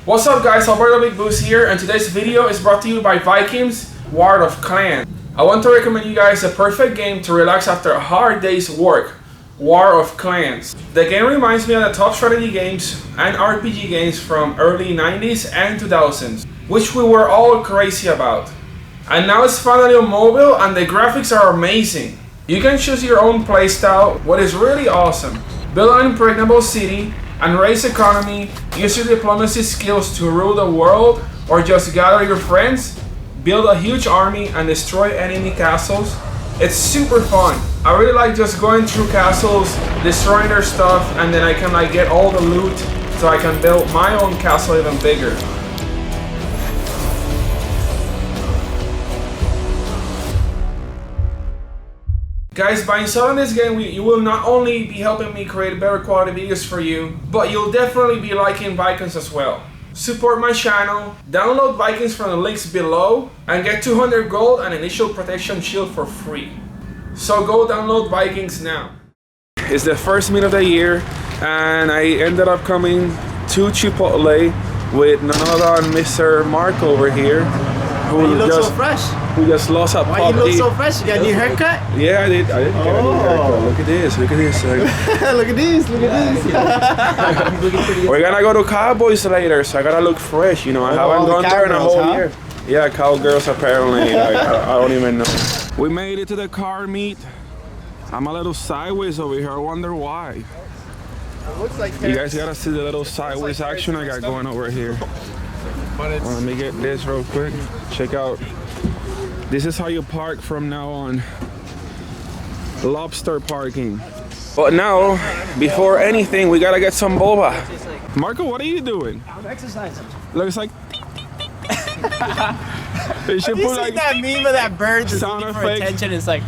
What's up guys, Alberto BIGBOOST here, and today's video is brought to you by Vikings War of Clans. I want to recommend you guys a perfect game to relax after a hard day's work, War of Clans. The game reminds me of the top strategy games and RPG games from early 90s and 2000s, which we were all crazy about. And now it's finally on mobile and the graphics are amazing. You can choose your own playstyle, what is really awesome. Build an impregnable city and raise economy, use your diplomacy skills to rule the world, or just gather your friends, build a huge army and destroy enemy castles. It's super fun. I really like just going through castles, destroying their stuff, and then I can get all the loot so I can build my own castle even bigger. Guys, by installing this game, you will not only be helping me create better quality videos for you, but you'll definitely be liking Vikings as well. Support my channel, download Vikings from the links below, and get 200 gold and initial protection shield for free. So go download Vikings now. It's the first meet of the year, and I ended up coming to Chipotle with none other than Mr. Mark over here. You look so fresh. Who just lost a puppy. Why you look so fresh? You got a new haircut? Yeah, I did get a new haircut. Look at this, look at this. Look at these, look at these. We're gonna go to Cowboys later, so I gotta look fresh, you know. I haven't gone there in a whole year. Yeah, cowgirls apparently. I don't even know. We made it to the car meet. I'm a little sideways over here, I wonder why. It looks like you guys gotta see the little sideways action I got going over here. Let me get this real quick. Check out. This is how you park from now on. Lobster parking. But now, before anything, we gotta get some boba. Marco, what are you doing? I'm exercising. Looks like. You should put like that meme of that bird just sound looking for effects. attention. It's like.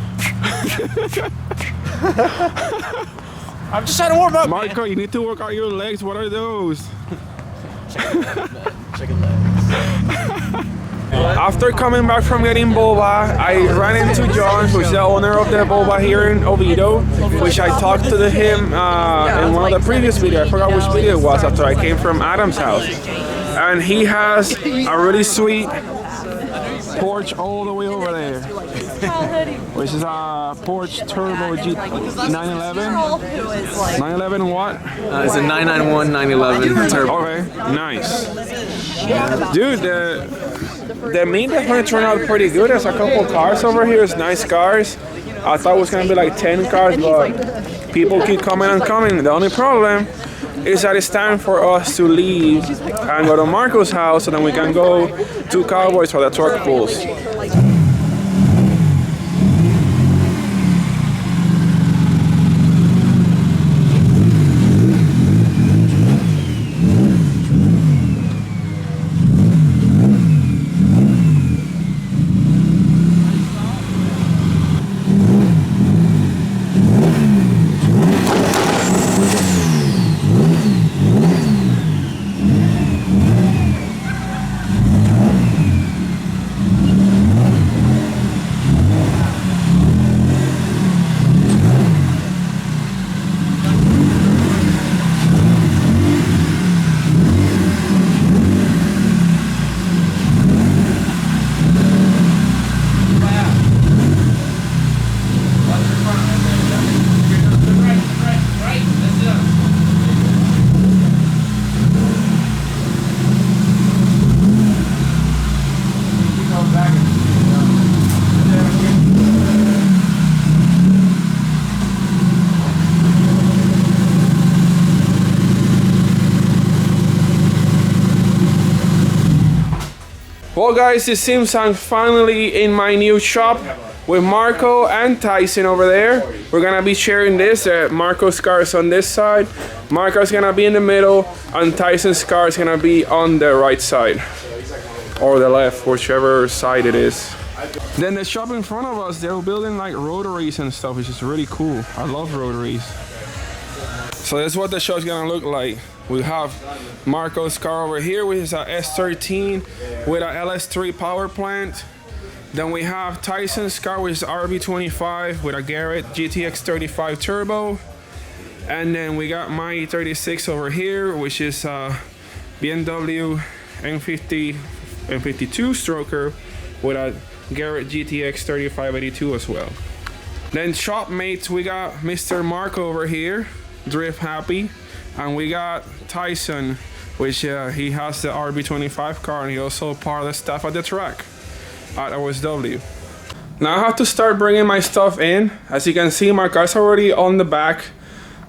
I'm just trying to warm up. Marco, man. You need to work out your legs. What are those? Chicken legs. After coming back from getting boba, I ran into John, who's the owner of the boba here in Oviedo, which I talked to him in one of the previous videos. I forgot which video it was after I came from Adam's house. And he has a really sweet porch all the way over there, which is a Porsche Turbo G 911. 911 what? It's a 991 911 Turbo. Okay, nice. Dude, the meet definitely turned out pretty good. There's a couple cars over here. It's nice cars. I thought it was gonna be like 10 cars, but people keep coming and coming. The only problem is that it's time for us to leave and go to Marco's house, so then we can go to Cowboys for the truck pulls. Well guys, it seems I'm finally in my new shop with Marco and Tyson over there. We're gonna be sharing this. Marco's car is on this side, Marco's gonna be in the middle, and Tyson's car is gonna be on the right side. Or the left, whichever side it is. Then the shop in front of us, they're building like rotaries and stuff, which is really cool. I love rotaries. So that's what the shop's gonna look like. We have Marco's car over here, which is a S13 with a LS3 power plant. Then we have Tyson's car, which is RB25 with a Garrett GTX 35 turbo. And then we got my E36 over here, which is BMW M52 stroker with a Garrett GTX 3582 as well. Then shop mates, we got Mr. Mark over here, Drift Happy, and we got Tyson, which he has the RB25 car, and he also part of the staff at the track at OSW. Now I have to start bringing my stuff in. As you can see, my car's already on the back.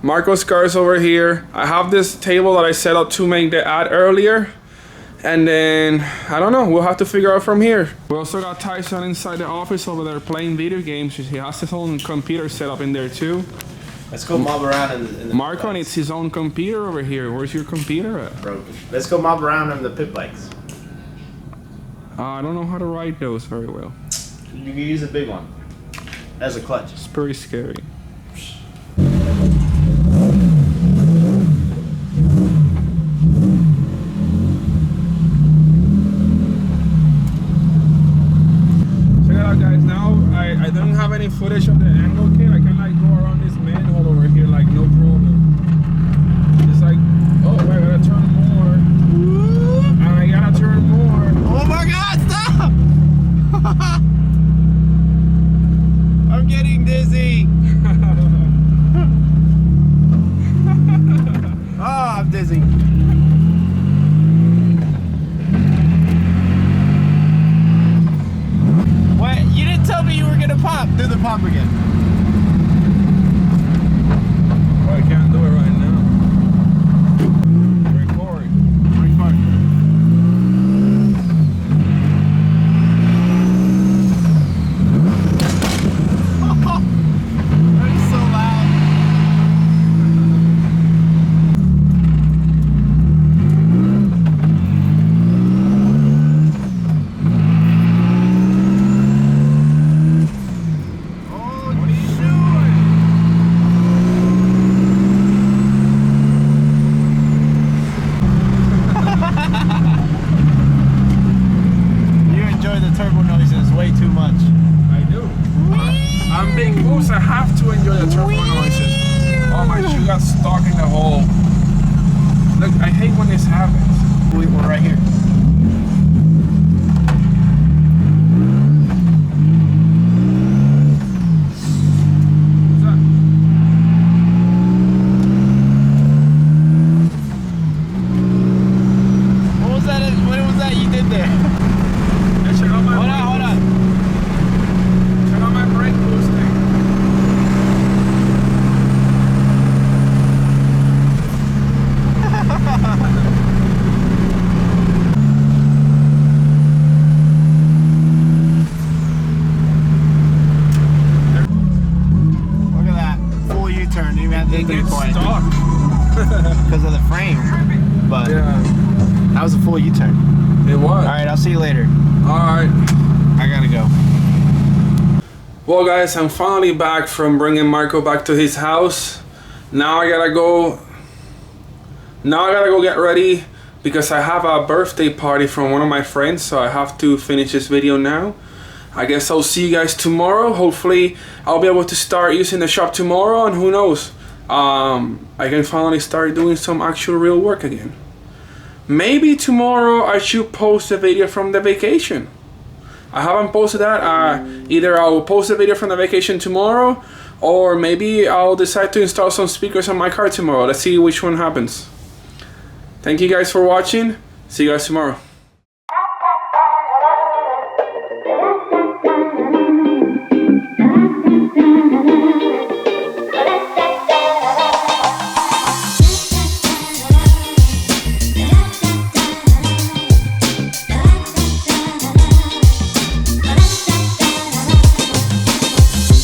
Marco's car is over here. I have this table that I set up to make the ad earlier. And then, I don't know, we'll have to figure out from here. We also got Tyson inside the office over there playing video games. He has his own computer set up in there too. Let's go mob around in the Marco needs his own computer over here. Where's your computer at? Broken. Let's go mob around in the pit bikes. I don't know how to ride those very well. You can use a big one as a clutch. It's pretty scary. Check it out, guys. Now I don't have any footage of the angle kit. I can like go around this manhole over here like no problem. It's like, oh, I gotta turn more. And I gotta turn more. Oh my God! Stop! I'm getting dizzy. Oh, I'm dizzy. What? You didn't tell me you were gonna pop. Do the pop again. Well, I can't do it right now. Record. Record. That is so loud. Oh, what are you doing? You enjoy the turbo noises way too much. I do. I'm Big Boost. I have to enjoy the turbo noises. Oh, my shoe got stuck in the hole. Look, I hate when this happens. We're right here. What's that? What was that? What was that you did there? Yeah, check out my Hold brake on, hold on. boost. Check out my brake boosting. Look at that. Full U-turn. You had the It gets 3-point stuck. because of the frame. But Yeah, that was a full U-turn. it was. Alright, I'll see you later. Alright. I gotta go. Well, guys, I'm finally back from bringing Marco back to his house. Now I gotta go get ready because I have a birthday party from one of my friends, so I have to finish this video now. I guess I'll see you guys tomorrow. Hopefully I'll be able to start using the shop tomorrow, and who knows, I can finally start doing some actual real work again. Maybe tomorrow I should post a video from the vacation. I haven't posted that. Either I'll post a video from the vacation tomorrow, or maybe I'll decide to install some speakers on my car tomorrow. Let's see which one happens. Thank you guys for watching. See you guys tomorrow.